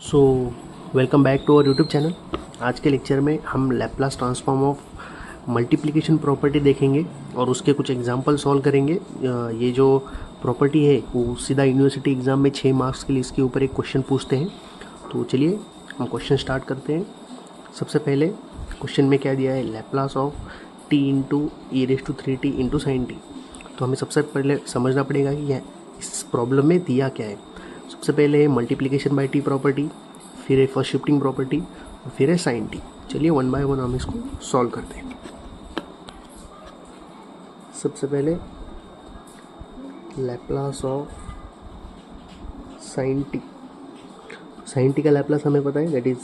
So welcome back to our YouTube channel. आज के lecture में हम Laplace transform of multiplication property देखेंगे और उसके कुछ एग्जांपल सॉल्व करेंगे। ये जो प्रॉपर्टी है वो सीधा यूनिवर्सिटी एग्ज़ाम में 6 मार्क्स के लिए इसके ऊपर एक क्वेश्चन पूछते हैं। तो चलिए हम क्वेश्चन स्टार्ट करते हैं। सबसे पहले क्वेश्चन में क्या दिया है, Laplace of t into e raise to 3t into sine t. तो हमें सबसे पहले समझना पड़ेगा कि यह इस प्रॉब्लम में दिया क्या है। सबसे पहले है मल्टीप्लिकेशन बाय टी प्रॉपर्टी, फिर है फर्स्ट शिफ्टिंग प्रॉपर्टी और फिर है साइन टी। चलिए वन बाय वन हम इसको सॉल्व करते हैं। सबसे पहले Laplace of sine t. Sine t का लैप्लास हमें पता है, that is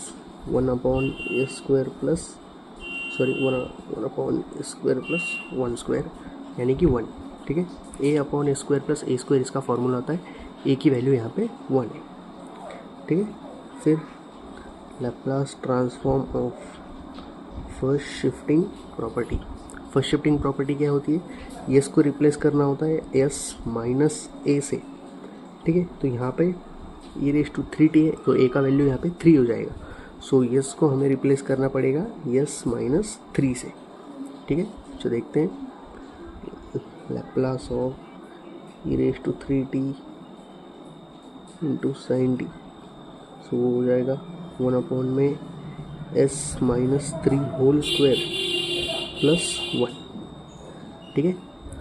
1/a² plus one upon square plus 1² यानी कि 1। ठीक है, a/a² प्लस a² इसका फॉर्मूला होता है। a की वैल्यू यहाँ पे 1 है। ठीक है, फिर Laplace transform of first shifting property. First shifting property क्या होती है, यस को रिप्लेस करना होता है s माइनस a से। ठीक है, तो यहाँ पे e रेज टू 3t है तो a का वैल्यू यहाँ पे 3 हो जाएगा। सो यस को हमें रिप्लेस करना पड़ेगा s माइनस 3 से। ठीक है, तो देखते हैं Laplace of e raise to 3t into sine t. So वो हो जाएगा 1 में s माइनस 3 होल स्क्वायर प्लस 1। ठीक है,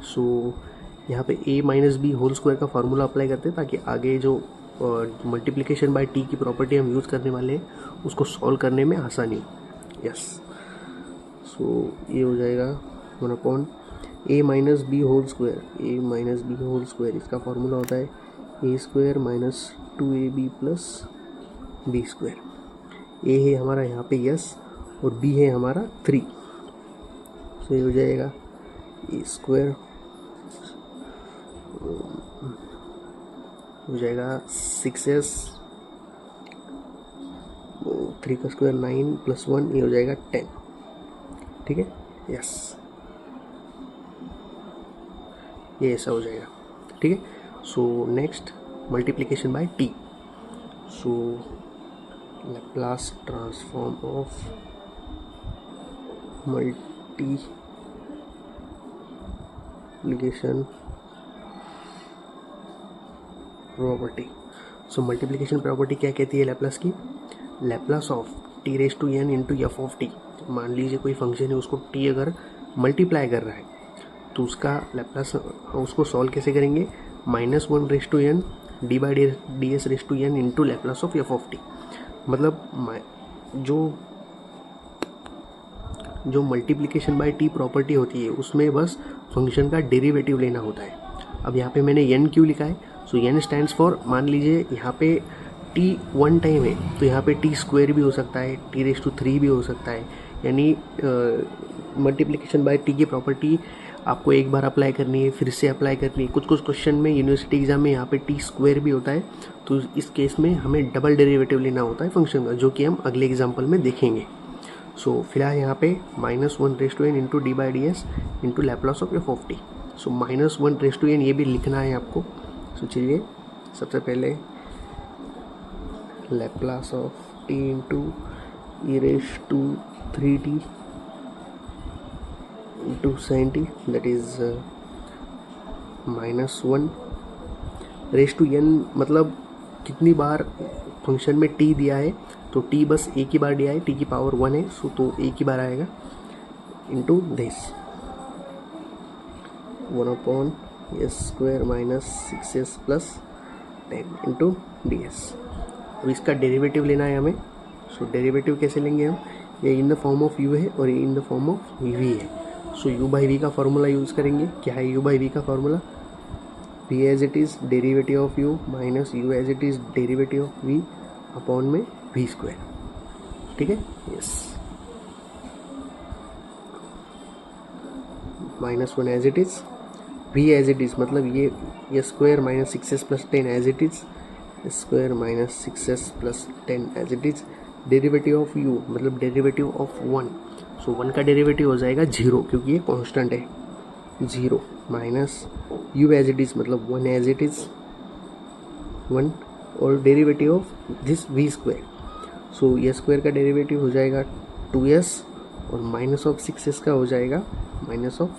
सो यहाँ पे a minus B whole square का फार्मूला अप्लाई करते हैं ताकि आगे जो मल्टीप्लिकेशन बाय t की प्रॉपर्टी हम यूज़ करने वाले हैं उसको सॉल्व करने में आसानी हो। यस, सो ये हो जाएगा 1 a minus B whole square. a minus B whole square इसका फार्मूला होता है a² minus 2ab plus b²। a है हमारा यहाँ पे यस और b है हमारा 3। सो ये हो जाएगा a² हो जाएगा 6s 3 का स्क्वायर 9 प्लस 1 ये हो जाएगा 10। ठीक है, यस, ये ऐसा हो जाएगा। ठीक है, so next multiplication by t। So Laplace transform of multiplication property. So multiplication property क्या कहती है लैप्लास की, Laplace of t raise to n into f of t. मान लीजिए कोई फंक्शन है, उसको t अगर मल्टीप्लाई कर रहा है तो उसका लैप्लास, उसको सॉल्व कैसे करेंगे, -1 raise to n d by d s raise to n into Laplace of f of t. मतलब जो मल्टीप्लिकेशन बाय टी प्रॉपर्टी होती है उसमें बस फंक्शन का डेरिवेटिव लेना होता है। अब यहाँ पे मैंने n क्यों लिखा है, सो n स्टैंड्स फॉर, मान लीजिए यहाँ पे t 1 टाइम है तो यहाँ पे t² भी हो सकता है, t रेज टू 3 भी हो सकता है। यानी मल्टीप्लिकेशन बाय टी की प्रॉपर्टी आपको एक बार अप्लाई करनी है, फिर से अप्लाई करनी है। कुछ क्वेश्चन में यूनिवर्सिटी एग्जाम में यहाँ पे t² भी होता है, तो इस केस में हमें डबल डेरिवेटिव लेना होता है फंक्शन का, जो कि हम अगले एग्जाम्पल में देखेंगे। सो फिलहाल यहाँ पे -1 raise to n into d by d s into Laplace of f of t. So -1 raise to n ये भी लिखना है आपको। सो चलिए सबसे पहले Laplace of t into e raise to 3t into sine t, that is -1 raise to n। मतलब कितनी बार फंक्शन में t दिया है तो t बस एक ही बार दिया है, t की पावर 1 है, सो तो एक ही बार आएगा into this 1/s² minus 6s plus 10 into ds। अब इसका डेरिवेटिव लेना है हमें। सो डेरिवेटिव कैसे लेंगे हम, ये in the form of u है और ये in the form of v है। सो u बाई v का फॉर्मूला यूज़ करेंगे। क्या है u बाई v का formula, v as it is derivative of u minus u as it is derivative of v upon में v²। ठीक है, yes, -1 as it is, v as it is मतलब ये square minus 6s plus 10 as it is, square minus 6s plus 10 as it is, derivative of u मतलब derivative of 1। So 1 का derivative हो जाएगा 0 क्योंकि ये कांस्टेंट है, 0 minus u as it is मतलब 1 एज इट इज़ 1 और derivative of this v square, so ये स्क्वायर का डेरिवेटिव हो जाएगा 2s और माइनस ऑफ 6s का हो जाएगा माइनस ऑफ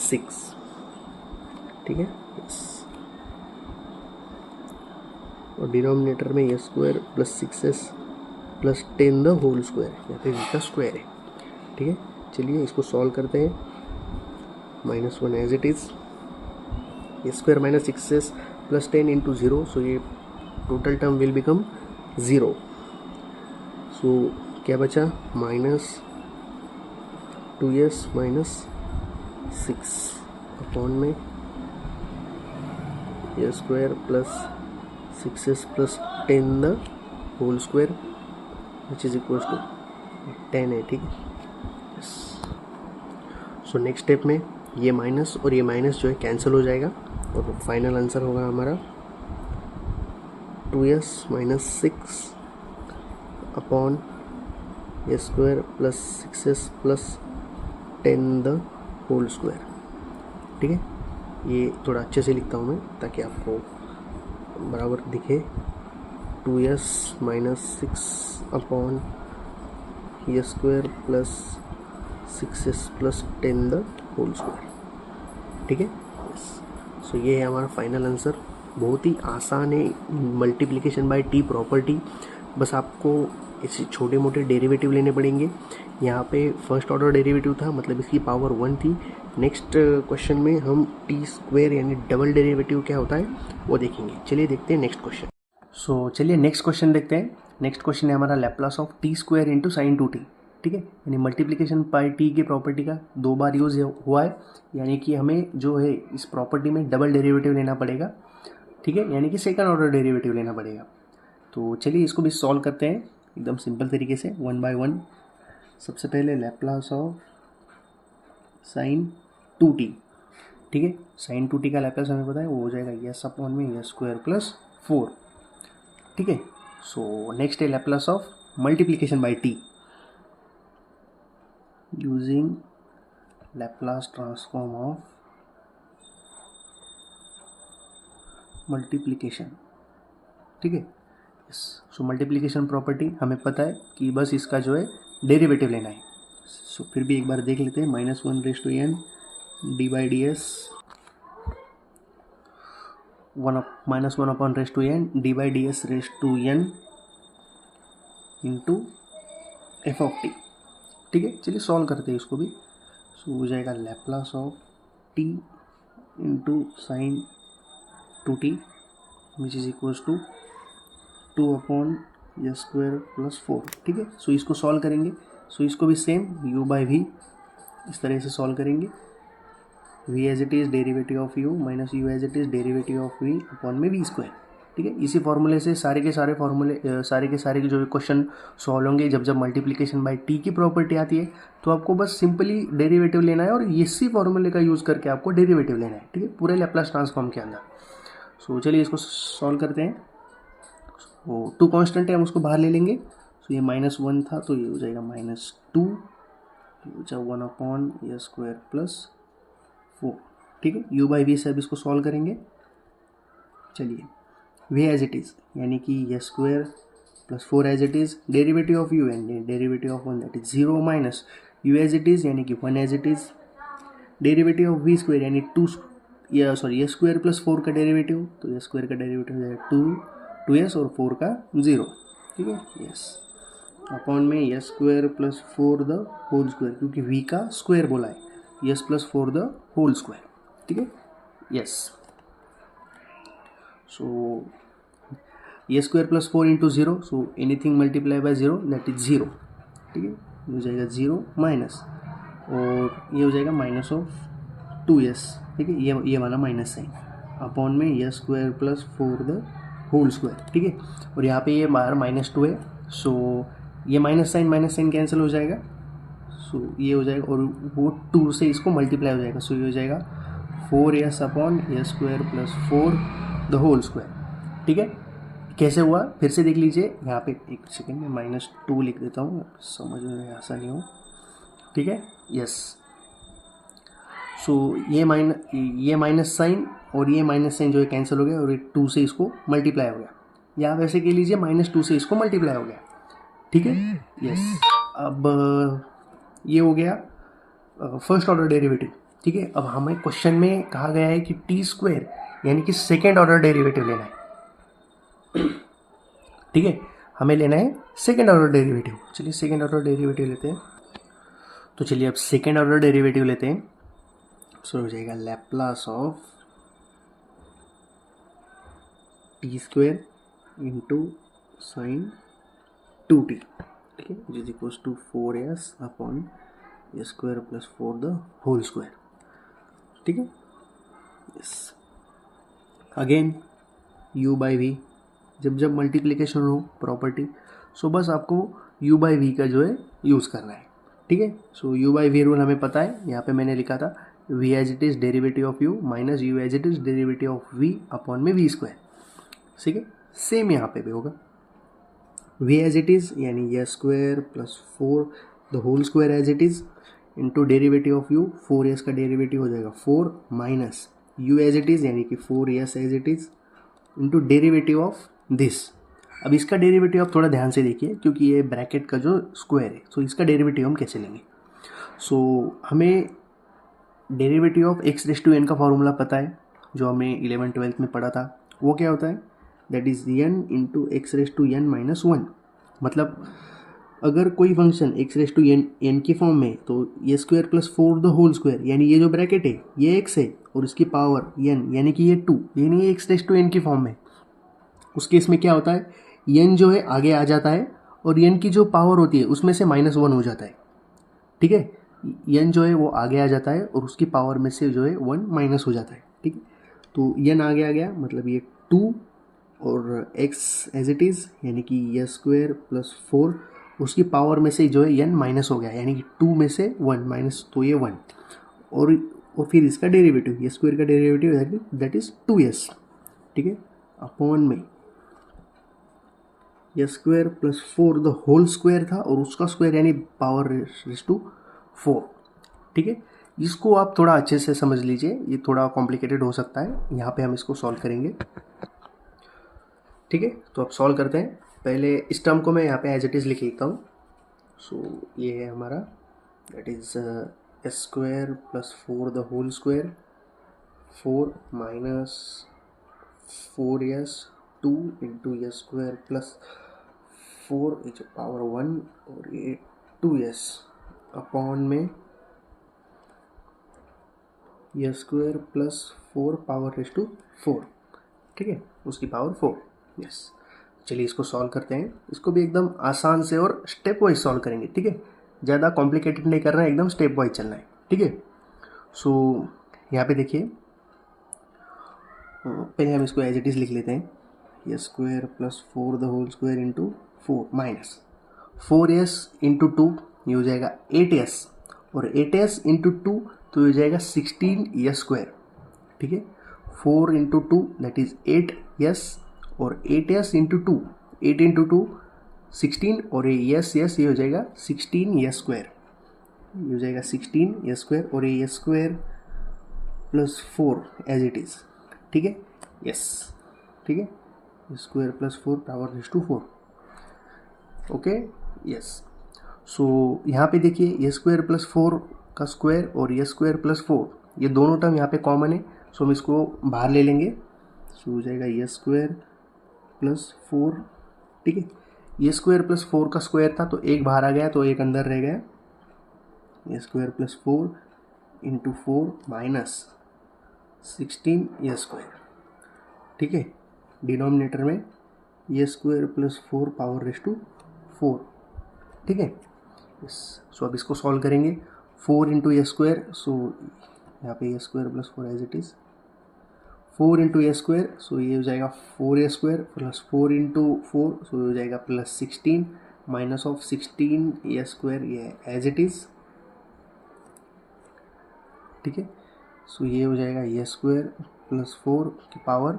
6, ठीक है। और डिनोमिनेटर में ये square plus 6s plus 10 the whole square, यहाँ पे v का स्क्वायर है, ठीक है। चलिए इसको सॉल्व करते हैं। -1 एज इट इज़, ये square minus 6s plus 10 into 0, so ये total term will become 0। So क्या बचा, -2s माइनस 6 अपॉन में ये square plus 6s plus 10 the whole square which is equals to 10 है, ठीक है। सो नेक्स्ट स्टेप में ये माइनस और ये माइनस जो है कैंसिल हो जाएगा और फाइनल आंसर होगा हमारा 2s माइनस 6 अपॉन ये square plus 6s plus 10 the whole square, ठीक है। ये थोड़ा अच्छे से लिखता हूँ मैं ताकि आपको बराबर दिखे। 2s माइनस 6 अपॉन ये square plus 6s plus 10 the whole square, ठीक है। सो ये है हमारा फाइनल आंसर। बहुत ही आसान है मल्टीप्लिकेशन बाय टी प्रॉपर्टी, बस आपको ऐसे छोटे मोटे डेरिवेटिव लेने पड़ेंगे। यहाँ पे फर्स्ट ऑर्डर डेरिवेटिव था, मतलब इसकी पावर 1 थी। नेक्स्ट क्वेश्चन में हम टी स्क्वायर यानी डबल डेरिवेटिव क्या होता है वो देखेंगे। चलिए देखते हैं नेक्स्ट क्वेश्चन। सो चलिए नेक्स्ट क्वेश्चन देखते हैं। नेक्स्ट क्वेश्चन है हमारा Laplace of t square into sine 2t, ठीक है। यानी मल्टीप्लिकेशन बाय टी के प्रॉपर्टी का 2 बार यूज़ हुआ है, यानी कि हमें जो है इस प्रॉपर्टी में डबल डेरिवेटिव लेना पड़ेगा, ठीक है, यानी कि सेकंड ऑर्डर डेरिवेटिव लेना पड़ेगा। तो चलिए इसको भी सॉल्व करते हैं एकदम सिंपल तरीके से 1 बाय 1। सबसे पहले लैप्लास ऑफ साइन 2t, ठीक है। साइन 2t का लैप्लास हमें पता है, वो हो जाएगा यस अपॉन में यस स्क्वायर प्लस 4, ठीक है। सो नेक्स्ट है Laplace of multiplication bye T using Laplace transform of multiplication, ठीक है। सो मल्टीप्लिकेशन प्रॉपर्टी हमें पता है कि बस इसका जो है डेरिवेटिव लेना है। सो फिर भी एक बार देख लेते हैं। -1 raise to n d by d s -1 upon raise to n d by d s raise to n into f of t, ठीक है। चलिए सॉल्व करते हैं इसको भी। सो हो जाएगा Laplace of t into sine 2t which is equals to 2 upon s square plus 4, ठीक है। सो इसको सॉल्व करेंगे। सो इसको भी सेम u बाई वी इस तरह से सॉल्व करेंगे। v as it is derivative of u minus u as it is derivative of v upon में v स्क्वायर, ठीक है। इसी फॉर्मूले से सारे के सारे जो क्वेश्चन सॉल्व होंगे। जब जब मल्टीप्लिकेशन बाय टी की प्रॉपर्टी आती है तो आपको बस सिंपली डेरिवेटिव लेना है और इसी फॉर्मूले का यूज़ करके आपको डेरिवेटिव लेना है, ठीक है, पूरे लैप्लास ट्रांसफॉर्म के अंदर। सो चलिए इसको सॉल्व करते हैं। वो 2 कांस्टेंट है, हम उसको बाहर ले लेंगे। सो ये -1 था तो ये हो जाएगा -2, ये हो जाएगा 1 अपॉन ये स्क्वायर प्लस 4, ठीक है। u बाई वी से अब इसको सॉल्व करेंगे। चलिए वे एज इट इज़ यानी कि ये square plus 4 as it is derivative of u and derivative of 1 that is 0 minus u as it is यानी कि 1 as it is derivative of v square यानी ये स्क्वायर प्लस 4 का derivative, तो ये स्क्वायर का डेरिवेटिव हो जाएगा 2s और 4 का 0, ठीक है। यस अपॉन में s square plus 4 the whole square, क्योंकि v का स्क्वायर बोला है, s plus 4 the whole square, ठीक है। यस सो ये square plus 4 into 0, so anything multiply by 0 that is 0, ठीक है। ये हो जाएगा 0 माइनस और ये हो जाएगा माइनस ऑफ 2s, ठीक है, ये वाला माइनस साइन अपॉन में s square plus 4 the whole square, ठीक है। और यहाँ पे ये बाहर -2 है, सो ये माइनस साइन कैंसिल हो जाएगा। सो ये हो जाएगा और वो 2 से इसको मल्टीप्लाई हो जाएगा। सो ये हो जाएगा 4s upon s square plus 4 the whole square, ठीक है। कैसे हुआ फिर से देख लीजिए। यहाँ पे एक सेकेंड में -2 लिख देता हूँ, समझ में आसानी हो, ठीक है। यस सो ये माइनस साइन और ये माइनस साइन जो है कैंसिल हो गया और ये 2 से इसको मल्टीप्लाई हो गया, या वैसे कह लीजिए -2 से इसको मल्टीप्लाई हो गया, ठीक है। यस, अब ये हो गया फर्स्ट ऑर्डर डेरिवेटिव, ठीक है। अब हमें क्वेश्चन में कहा गया है कि टी स्क्वायर यानी कि सेकेंड ऑर्डर डेरिवेटिव लेना है, ठीक है। हमें लेना है सेकेंड ऑर्डर डेरिवेटिव। चलिए सेकेंड ऑर्डर डेरिवेटिव लेते हैं। तो चलिए अब सेकेंड ऑर्डर डेरिवेटिव लेते हैं। सो हो जाएगा Laplace of t square into sine 2t, ठीक है, which is equals to 4s upon a square plus 4 the whole square, ठीक है। Yes, again u by v, जब मल्टीप्लिकेशन हो प्रॉपर्टी, सो बस आपको u बाई वी का जो है यूज़ करना है, ठीक है। So u by v rule हमें पता है, यहाँ पे मैंने लिखा था v as it is derivative of u minus u as it is derivative of v upon में v स्क्वायर, ठीक है। सेम यहाँ पे भी होगा, v एज इट इज़ यानी s square plus 4 the whole square as it is into derivative of u, 4s का derivative हो जाएगा 4 minus u as it is यानी कि 4s as it is into derivative of this. अब इसका derivative आप थोड़ा ध्यान से देखिए क्योंकि ये ब्रैकेट का जो स्क्वायर है, सो इसका डेरिवेटिव हम कैसे लेंगे। सो हमें derivative of x raise to n का फॉर्मूला पता है, जो हमें 11th-12th में पढ़ा था। वो क्या होता है, that is n into x raise to n minus 1। मतलब अगर कोई function x raise to n की फॉर्म में, तो ये square plus 4 the whole square, यानी ये जो ब्रैकेट है ये x है और इसकी पावर n यानी कि ये 2, यानी ये x रेस टू n की फॉर्म में। उस केस में क्या होता है, n जो है आगे आ जाता है और n की जो पावर होती है उसमें से -1 हो जाता है, ठीक है। n जो है वो आगे आ जाता है और उसकी पावर में से जो है 1 माइनस हो जाता है, ठीक है। तो n आगे आ गया, मतलब ये 2 और x एज इट इज़ यानी कि ये स्क्वायर प्लस 4, उसकी पावर में से जो है n माइनस हो गया, यानी कि 2 में से 1 माइनस, तो ये 1 और फिर इसका डेरिवेटिव, ये स्क्वायर का डेरिवेटिव दैट इज़ 2s, ठीक है, अपॉन में ये square plus 4 the whole square था और उसका स्क्वायर यानी पावर रेज़ टू 4, ठीक है। इसको आप थोड़ा अच्छे से समझ लीजिए, ये थोड़ा कॉम्प्लिकेटेड हो सकता है, यहाँ पे हम इसको सॉल्व करेंगे, ठीक है। तो अब सॉल्व करते हैं। पहले इस टर्म को मैं यहाँ पे एज इट इज़ लिख लेता हूँ। सो ये है हमारा, that is s square plus 4 the whole square, 4 minus 4s 2 into s square plus 4 is power 1 और ये 2s अपॉन में ये square plus 4 power raise to 4, ठीक है, उसकी पावर 4। यस, चलिए इसको सॉल्व करते हैं। इसको भी एकदम आसान से और स्टेप वाइज सॉल्व करेंगे, ठीक है। ज़्यादा कॉम्प्लिकेटेड नहीं करना है, एकदम स्टेप वाइज चलना है, ठीक है। सो यहाँ पे देखिए, पहले हम इसको एज इट इज़ लिख लेते हैं, ये square plus 4 the whole square into 4 minus 4s into 2, ये हो जाएगा 8s और 8s इंटू 2 तो ये हो जाएगा 16s स्क्वायर, ठीक है। 4 इंटू 2 दैट इज़ 8s और 8s इंटू 2, 8 इंटू 2 16 और ये यस ये हो जाएगा 16s स्क्वायर, ये हो जाएगा 16s स्क्वायर और ये square plus 4 as it is, ठीक है। यस, ठीक है, square plus 4 power raise to 4, okay. Yes, so यहाँ पे देखिए ये स्क्वायर प्लस 4 का स्क्वायर और ये स्क्वायर प्लस 4, ये दोनों टर्म यहाँ पे कॉमन है, सो हम इसको बाहर ले लेंगे। सो हो जाएगा ये स्क्वायर प्लस 4, ठीक है। ये स्क्वायर प्लस 4 का स्क्वायर था तो एक बाहर आ गया तो एक अंदर रह गया, ये स्क्वायर प्लस 4 इंटू 4 माइनस 16 ये स्क्वायर, ठीक है। डिनोमिनेटर में ये square plus 4 power raise to 4, ठीक है। यस, सो अब इसको सॉल्व करेंगे। 4 इंटू ए स्क्वायर, सो यहाँ पे A square plus 4 as it is, 4 into A square, so ये हो जाएगा 4a स्क्वायर प्लस 4 इंटू 4, सो ये हो जाएगा plus 16 minus of 16 A square, ये एज इट इज़, ठीक है। सो ये हो जाएगा ए स्क्वायर प्लस 4 की पावर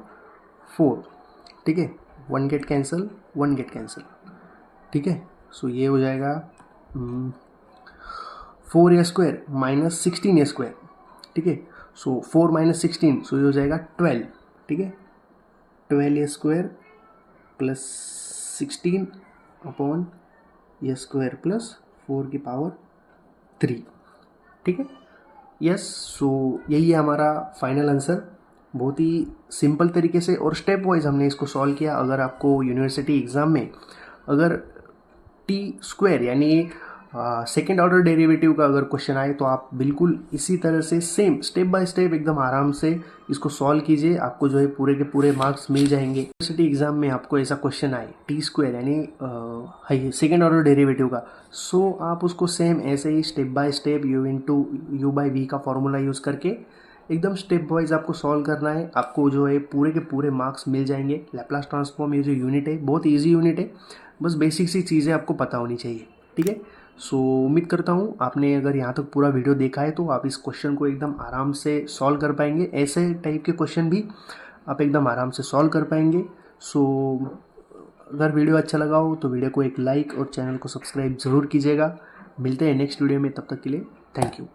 4, ठीक है। 1 गेट कैंसिल, 1 गेट कैंसिल, ठीक है। सो ये हो जाएगा 4a square minus 16a square, ठीक है। सो 4 माइनस 16, सो ये हो जाएगा 12, ठीक है। 12a square plus 16 upon a square plus 4 की पावर 3, ठीक है। यस, सो यही है हमारा फाइनल आंसर। बहुत ही सिंपल तरीके से और स्टेप वाइज हमने इसको सॉल्व किया। अगर आपको यूनिवर्सिटी एग्ज़ाम में अगर टी स्क्वायर यानी सेकेंड ऑर्डर डेरिवेटिव का अगर क्वेश्चन आए तो आप बिल्कुल इसी तरह से सेम स्टेप बाय स्टेप एकदम आराम से इसको सॉल्व कीजिए, आपको जो है पूरे के पूरे मार्क्स मिल जाएंगे। यूनिवर्सिटी एग्जाम में आपको ऐसा क्वेश्चन आए टी स्क्वायर यानी सेकेंड ऑर्डर डेरिवेटिव का, सो आप उसको सेम ऐसे ही step by step u by v का फॉर्मूला यूज़ करके एकदम स्टेप वाइज आपको सॉल्व करना है। आपको जो है पूरे के पूरे मार्क्स मिल जाएंगे। लैप्लास ट्रांसफॉर्म ये जो यूनिट है बहुत ईजी यूनिट है, बस बेसिक सी चीज़ें आपको पता होनी चाहिए, ठीक है। सो उम्मीद करता हूँ आपने अगर यहाँ तक पूरा वीडियो देखा है तो आप इस क्वेश्चन को एकदम आराम से सॉल्व कर पाएंगे। ऐसे टाइप के क्वेश्चन भी आप एकदम आराम से सॉल्व कर पाएंगे। सो अगर वीडियो अच्छा लगा हो तो वीडियो को एक लाइक और चैनल को सब्सक्राइब ज़रूर कीजिएगा। मिलते हैं नेक्स्ट वीडियो में, तब तक के लिए थैंक यू।